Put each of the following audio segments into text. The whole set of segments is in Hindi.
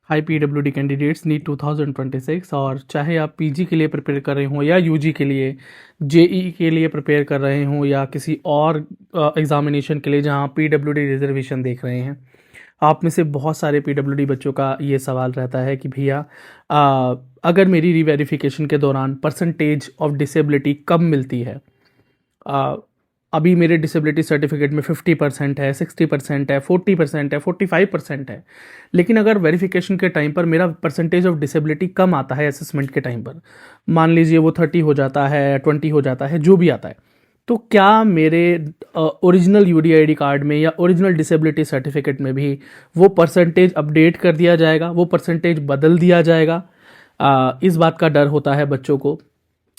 High PWD candidates NEET 2026। और चाहे आप पीजी के लिए प्रिपेयर कर रहे हों या यूजी के लिए, जेई के लिए प्रिपेयर कर रहे हों या किसी और एग्जामिनेशन के लिए जहां पीडब्ल्यूडी रिजर्वेशन देख रहे हैं, आप में से बहुत सारे पीडब्ल्यूडी बच्चों का ये सवाल रहता है कि भैया अगर मेरी रीवेरिफिकेशन के दौरान परसेंटेज ऑफ डिसेबिलिटी कम मिलती है, अभी मेरे डिसेबिलिटी सर्टिफिकेट में 50% है, 60% है, 40% है, 45% है, लेकिन अगर वेरिफिकेशन के टाइम पर मेरा परसेंटेज ऑफ डिसेबिलिटी कम आता है असेसमेंट के टाइम पर, मान लीजिए वो 30 हो जाता है, 20 हो जाता है, जो भी आता है, तो क्या मेरे ओरिजिनल यूडीआईडी कार्ड में या ओरिजिनल डिसेबिलिटी सर्टिफिकेट में भी वो परसेंटेज अपडेट कर दिया जाएगा, वो परसेंटेज बदल दिया जाएगा? इस बात का डर होता है बच्चों को,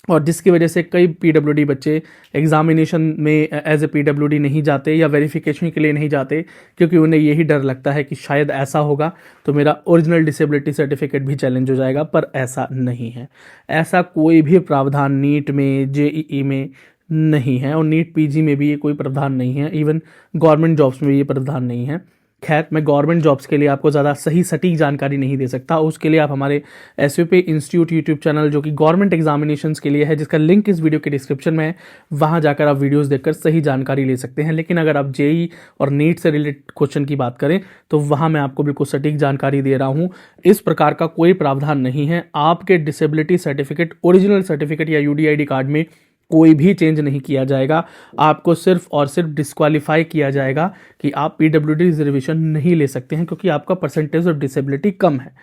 और जिसकी वजह से कई पीडब्ल्यूडी बच्चे एग्जामिनेशन में एज ए पीडब्ल्यूडी नहीं जाते या वेरिफिकेशन के लिए नहीं जाते, क्योंकि उन्हें यही डर लगता है कि शायद ऐसा होगा तो मेरा ओरिजिनल डिसेबिलिटी सर्टिफिकेट भी चैलेंज हो जाएगा। पर ऐसा नहीं है, ऐसा कोई भी प्रावधान नीट में, जेईई में नहीं है, और नीट पीजी में भी ये कोई प्रावधान नहीं है, इवन गवर्नमेंट जॉब्स में भी ये प्रावधान नहीं है। खैर, मैं गवर्नमेंट जॉब्स के लिए आपको ज़्यादा सही सटीक जानकारी नहीं दे सकता, उसके लिए आप हमारे एसवीपी इंस्टीट्यूट यूट्यूब चैनल, जो कि गवर्नमेंट एग्जामिनेशंस के लिए है, जिसका लिंक इस वीडियो के डिस्क्रिप्शन में है, वहां जाकर आप वीडियोस देखकर सही जानकारी ले सकते हैं। लेकिन अगर आप जेई और नीट से रिलेटेड क्वेश्चन की बात करें तो वहां मैं आपको बिल्कुल सटीक जानकारी दे रहा हूं। इस प्रकार का कोई प्रावधान नहीं है। आपके डिसेबिलिटी सर्टिफिकेट, ओरिजिनल सर्टिफिकेट या यूडीआईडी कार्ड में कोई भी चेंज नहीं किया जाएगा। आपको सिर्फ और सिर्फ डिस्क्वालीफाई किया जाएगा कि आप पीडब्ल्यूडी रिजर्वेशन नहीं ले सकते हैं क्योंकि आपका परसेंटेज ऑफ डिसेबिलिटी कम है।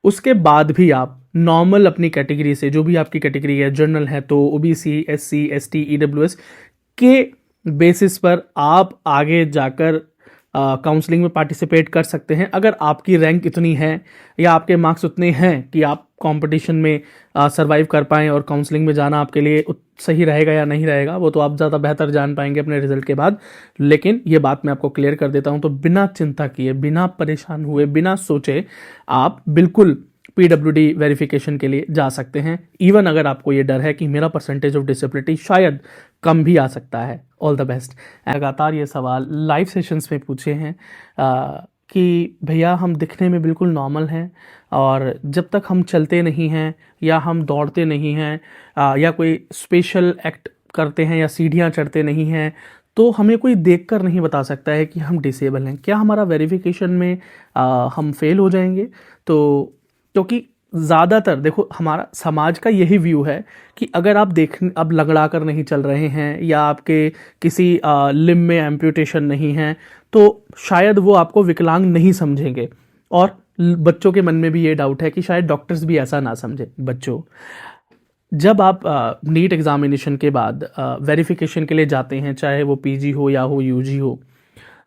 उसके बाद भी आप नॉर्मल अपनी कैटेगरी से, जो भी आपकी कैटेगरी है, जनरल है तो ओबीसी, एससी, एसटी, ईडब्ल्यूएस के बेसिस पर आप आगे जाकर काउंसलिंग में पार्टिसिपेट कर सकते हैं। अगर आपकी रैंक इतनी है या आपके मार्क्स उतने हैं कि आप कंपटीशन में सरवाइव कर पाएँ और काउंसलिंग में जाना आपके लिए सही रहेगा या नहीं रहेगा, वो तो आप ज़्यादा बेहतर जान पाएंगे अपने रिजल्ट के बाद। लेकिन ये बात मैं आपको क्लियर कर देता हूँ, तो बिना चिंता किए, बिना परेशान हुए, बिना सोचे आप बिल्कुल पीडब्ल्यूडी वेरिफिकेशन के लिए जा सकते हैं। इवन अगर आपको ये डर है कि मेरा परसेंटेज ऑफ डिसेबिलिटी शायद कम भी आ सकता है। All the best. लगातार ये सवाल लाइव सेशंस में पूछे हैं कि भैया हम दिखने में बिल्कुल नॉर्मल हैं और जब तक हम चलते नहीं हैं या हम दौड़ते नहीं हैं या कोई स्पेशल एक्ट करते हैं या सीढ़ियाँ चढ़ते नहीं हैं, तो हमें कोई देखकर नहीं बता सकता है कि हम डिसेबल हैं। क्या हमारा वेरिफिकेशन में हम फेल हो जाएंगे? तो क्योंकि ज़्यादातर देखो, हमारा समाज का यही व्यू है कि अगर आप अब लगड़ा कर नहीं चल रहे हैं या आपके किसी लिम्ब में एम्प्यूटेशन नहीं है तो शायद वो आपको विकलांग नहीं समझेंगे। और बच्चों के मन में भी ये डाउट है कि शायद डॉक्टर्स भी ऐसा ना समझे। बच्चों, जब आप नीट एग्जामिनेशन के बाद वेरिफिकेशन के लिए जाते हैं, चाहे वो पीजी हो या हो यूजी हो,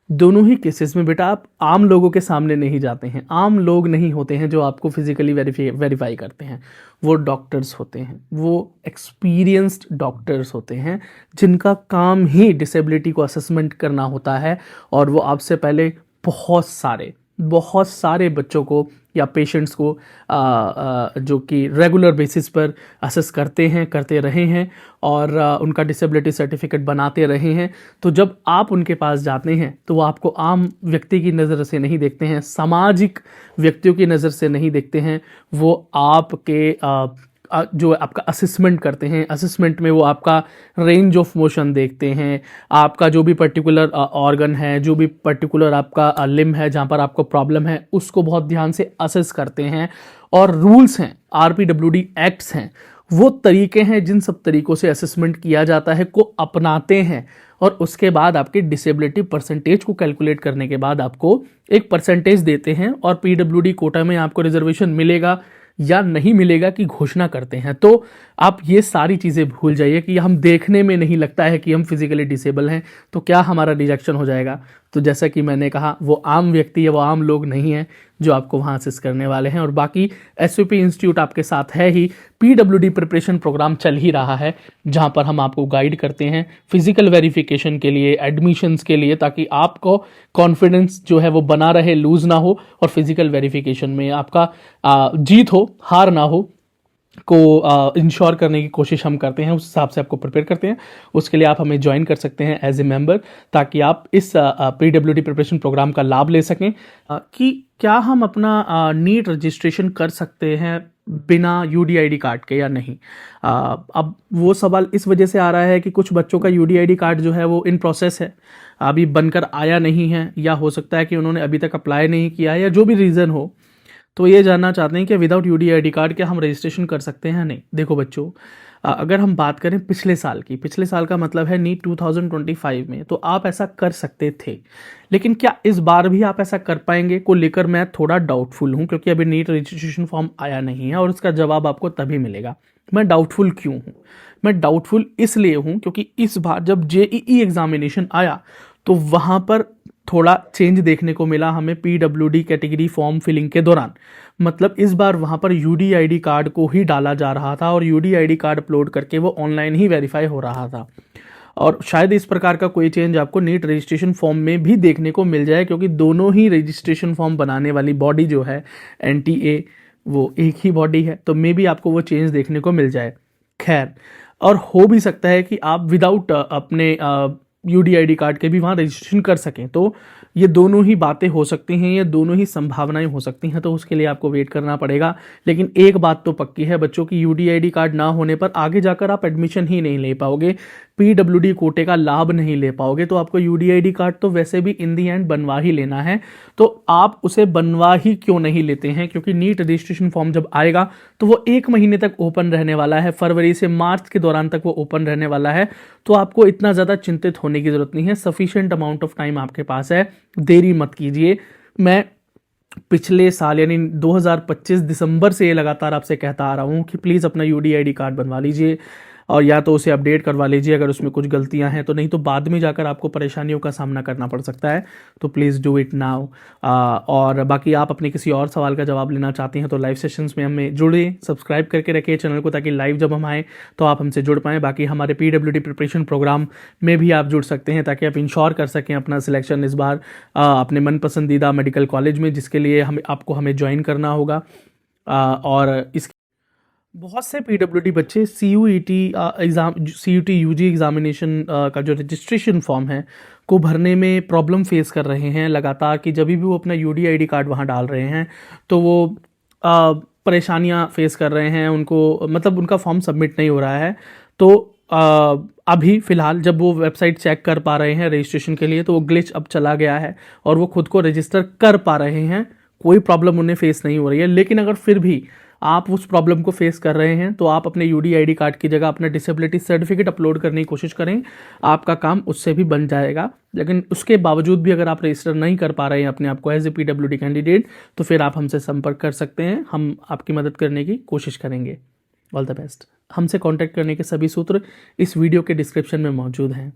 दोनों ही केसेस में बेटा आप आम लोगों के सामने नहीं जाते हैं। आम लोग नहीं होते हैं जो आपको फिजिकली वेरीफाई करते हैं, वो डॉक्टर्स होते हैं, वो एक्सपीरियंस्ड डॉक्टर्स होते हैं जिनका काम ही डिसेबिलिटी को असेसमेंट करना होता है। और वो आपसे पहले बहुत सारे बच्चों को या पेशेंट्स को जो कि रेगुलर बेसिस पर असेस करते रहे हैं और उनका डिसेबिलिटी सर्टिफिकेट बनाते रहे हैं। तो जब आप उनके पास जाते हैं तो वो आपको आम व्यक्ति की नज़र से नहीं देखते हैं, सामाजिक व्यक्तियों की नज़र से नहीं देखते हैं। वो आपके जो आपका असेसमेंट करते हैं, असेसमेंट में वो आपका रेंज ऑफ मोशन देखते हैं, आपका जो भी पर्टिकुलर ऑर्गन है, जो भी पर्टिकुलर आपका लिम्ब है जहाँ पर आपको प्रॉब्लम है, उसको बहुत ध्यान से असेस करते हैं। और रूल्स हैं, आरपीडब्ल्यूडी एक्ट्स हैं, वो तरीके हैं जिन सब तरीक़ों से असेसमेंट किया जाता है को अपनाते हैं। और उसके बाद आपके डिसेबिलिटी परसेंटेज को कैलकुलेट करने के बाद आपको एक परसेंटेज देते हैं और पीडब्ल्यूडी कोटा में आपको रिजर्वेशन मिलेगा या नहीं मिलेगा की घोषणा करते हैं। तो आप ये सारी चीज़ें भूल जाइए कि हम देखने में नहीं लगता है कि हम फिजिकली डिसेबल हैं तो क्या हमारा रिजेक्शन हो जाएगा। तो जैसा कि मैंने कहा, वो आम व्यक्ति है, वो आम लोग नहीं हैं जो आपको वहाँ असिस्ट करने वाले हैं। और बाकी एसवीपी इंस्टीट्यूट आपके साथ है ही, पीडब्ल्यूडी प्रिपरेशन प्रोग्राम चल ही रहा है जहाँ पर हम आपको गाइड करते हैं फिजिकल वेरिफिकेशन के लिए, एडमिशन्स के लिए, ताकि आपको कॉन्फिडेंस जो है वो बना रहे, लूज ना हो, और फिजिकल वेरिफिकेशन में आपका जीत हो, हार ना हो। को इंश्योर करने की कोशिश हम करते हैं, उस हिसाब से आपको प्रिपेयर करते हैं। उसके लिए आप हमें ज्वाइन कर सकते हैं एज ए मेंबर, ताकि आप इस PWD प्रिपरेशन प्रोग्राम का लाभ ले सकें। कि क्या हम अपना नीट रजिस्ट्रेशन कर सकते हैं बिना UDID कार्ड के या नहीं। अब वो सवाल इस वजह से आ रहा है कि कुछ बच्चों का UDID कार्ड जो है वो इन प्रोसेस है, अभी बनकर आया नहीं है, या हो सकता है कि उन्होंने अभी तक अप्लाई नहीं किया है, या जो भी रीज़न हो। तो ये जानना चाहते हैं कि विदाउट UDID कार्ड क्या हम रजिस्ट्रेशन कर सकते हैं? नहीं। देखो बच्चों, अगर हम बात करें पिछले साल की, पिछले साल का मतलब है नीट 2025 में, तो आप ऐसा कर सकते थे। लेकिन क्या इस बार भी आप ऐसा कर पाएंगे को लेकर मैं थोड़ा डाउटफुल हूँ, क्योंकि अभी नीट रजिस्ट्रेशन फॉर्म आया नहीं है और उसका जवाब आपको तभी मिलेगा। मैं डाउटफुल क्यों हूँ? मैं डाउटफुल इसलिए हूँ क्योंकि इस बार जब JEE एग्जामिनेशन आया तो वहाँ पर थोड़ा चेंज देखने को मिला हमें PWD कैटेगरी फॉर्म फिलिंग के दौरान। मतलब इस बार वहाँ पर UDID कार्ड को ही डाला जा रहा था और UDID कार्ड अपलोड करके वो ऑनलाइन ही वेरीफाई हो रहा था। और शायद इस प्रकार का कोई चेंज आपको नीट रजिस्ट्रेशन फॉर्म में भी देखने को मिल जाए, क्योंकि दोनों ही रजिस्ट्रेशन फॉर्म बनाने वाली बॉडी जो है NTA, वो एक ही बॉडी है। तो मे बी आपको वो चेंज देखने को मिल जाए। खैर, और हो भी सकता है कि आप विदाउट अपने UDID कार्ड के भी वहाँ रजिस्ट्रेशन कर सकें। तो ये दोनों ही बातें हो सकती हैं, ये दोनों ही संभावनाएं हो सकती हैं। तो उसके लिए आपको वेट करना पड़ेगा। लेकिन एक बात तो पक्की है बच्चों की, UDID कार्ड ना होने पर आगे जाकर आप एडमिशन ही नहीं ले पाओगे, PWD कोटे का लाभ नहीं ले पाओगे। तो आपको UDID कार्ड तो वैसे भी इन दी एंड बनवा ही लेना है। तो आप उसे बनवा ही क्यों नहीं लेते हैं? क्योंकि नीट रजिस्ट्रेशन फॉर्म जब आएगा तो वो 1 महीने तक ओपन रहने वाला है, फरवरी से मार्च के दौरान तक वो ओपन रहने वाला है। तो आपको इतना ज़्यादा चिंतित होने की ज़रूरत नहीं है, सफिशिएंट अमाउंट ऑफ टाइम आपके पास है, देरी मत कीजिए। मैं पिछले साल यानी 2025 दिसंबर से ये लगातार आपसे कहता आ रहा हूँ कि प्लीज़ अपना UDID कार्ड बनवा लीजिए, और या तो उसे अपडेट करवा लीजिए अगर उसमें कुछ गलतियां हैं तो, नहीं तो बाद में जाकर आपको परेशानियों का सामना करना पड़ सकता है। तो प्लीज़ डू इट नाउ। और बाकी आप अपने किसी और सवाल का जवाब लेना चाहते हैं तो लाइव सेशंस में हमें जुड़े, सब्सक्राइब करके रखिए चैनल को, ताकि लाइव जब हम आएँ तो आप हमसे जुड़ पाएँ। बाकी हमारे PWD प्रिपरेशन प्रोग्राम में भी आप जुड़ सकते हैं, ताकि आप इंश्योर कर सकें अपना सिलेक्शन इस बार अपने मन पसंदीदा मेडिकल कॉलेज में, जिसके लिए हमें ज्वाइन करना होगा। और इस बहुत से PWD बच्चे CUET UG एग्जामिनेशन का जो रजिस्ट्रेशन फॉर्म है को भरने में प्रॉब्लम फेस कर रहे हैं लगातार, कि जब भी वो अपना UDID कार्ड वहाँ डाल रहे हैं तो वो परेशानियाँ फेस कर रहे हैं, उनको मतलब उनका फॉर्म सबमिट नहीं हो रहा है। तो अभी फ़िलहाल जब वो वेबसाइट चेक कर पा रहे हैं रजिस्ट्रेशन के लिए, तो वो ग्लिच अब चला गया है और वो खुद को रजिस्टर कर पा रहे हैं, कोई प्रॉब्लम उन्हें फेस नहीं हो रही है। लेकिन अगर फिर भी आप उस प्रॉब्लम को फेस कर रहे हैं तो आप अपने UDID कार्ड की जगह अपना डिसेबिलिटी सर्टिफिकेट अपलोड करने की कोशिश करें, आपका काम उससे भी बन जाएगा। लेकिन उसके बावजूद भी अगर आप रजिस्टर नहीं कर पा रहे हैं अपने आप को एज ए PWD कैंडिडेट, तो फिर आप हमसे संपर्क कर सकते हैं, हम आपकी मदद करने की कोशिश करेंगे। All the best. हमसे कॉन्टैक्ट करने के सभी सूत्र इस वीडियो के डिस्क्रिप्शन में मौजूद हैं।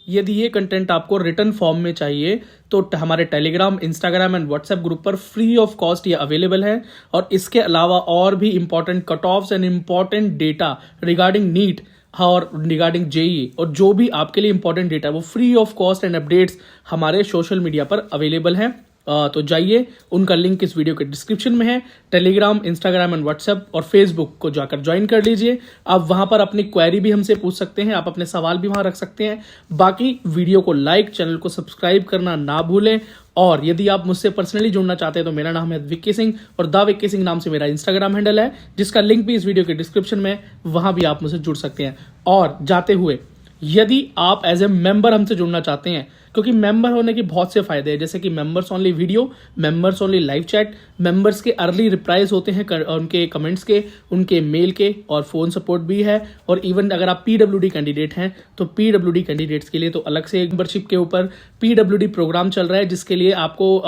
यदि ये कंटेंट आपको रिटर्न फॉर्म में चाहिए तो हमारे Telegram, Instagram and WhatsApp group पर फ्री ऑफ कॉस्ट ये अवेलेबल है। और इसके अलावा और भी important cut offs and important data regarding NEET और रिगार्डिंग JEE और जो भी आपके लिए इंपॉर्टेंट डेटा वो free of cost and updates हमारे सोशल मीडिया पर अवेलेबल हैं। तो जाइए, उनका लिंक इस वीडियो के डिस्क्रिप्शन में है। टेलीग्राम, इंस्टाग्राम एंड व्हाट्सएप और फेसबुक को जाकर ज्वाइन कर लीजिए। आप वहां पर अपनी क्वेरी भी हमसे पूछ सकते हैं, आप अपने सवाल भी वहां रख सकते हैं। बाकी वीडियो को लाइक, चैनल को सब्सक्राइब करना ना भूलें। और यदि आप मुझसे पर्सनली जुड़ना चाहते हैं तो मेरा नाम है विक्की सिंह और दा विक्की सिंह नाम से मेरा इंस्टाग्राम हैंडल है, जिसका लिंक भी इस वीडियो के डिस्क्रिप्शन में, वहां भी आप मुझसे जुड़ सकते हैं। और जाते हुए, यदि आप एज ए मेंबर हमसे जुड़ना चाहते हैं, क्योंकि मेंबर होने के बहुत से फायदे हैं, जैसे कि members only video, members only live chat, members के अर्ली रिप्लाईज होते हैं उनके कमेंट्स के, उनके मेल के, और फोन सपोर्ट भी है। और इवन अगर आप PWD कैंडिडेट हैं तो PWD कैंडिडेट्स के लिए तो अलग से मेंबरशिप के ऊपर PWD प्रोग्राम चल रहा है, जिसके लिए आपको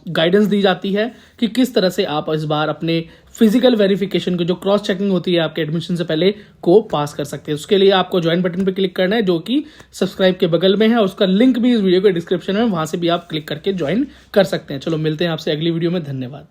गाइडेंस दी जाती है कि किस तरह से आप इस बार अपने फिजिकल वेरिफिकेशन की जो क्रॉस चेकिंग होती है आपके एडमिशन से पहले को पास कर सकते हैं। उसके लिए आपको ज्वाइन बटन पर क्लिक करना है, जो कि सब्सक्राइब के बगल में है। उसका लिंक भी इस वीडियो के डिस्क्रिप्शन में, वहां से भी आप क्लिक करके ज्वाइन कर सकते हैं। चलो मिलते हैं आपसे अगली वीडियो में। धन्यवाद।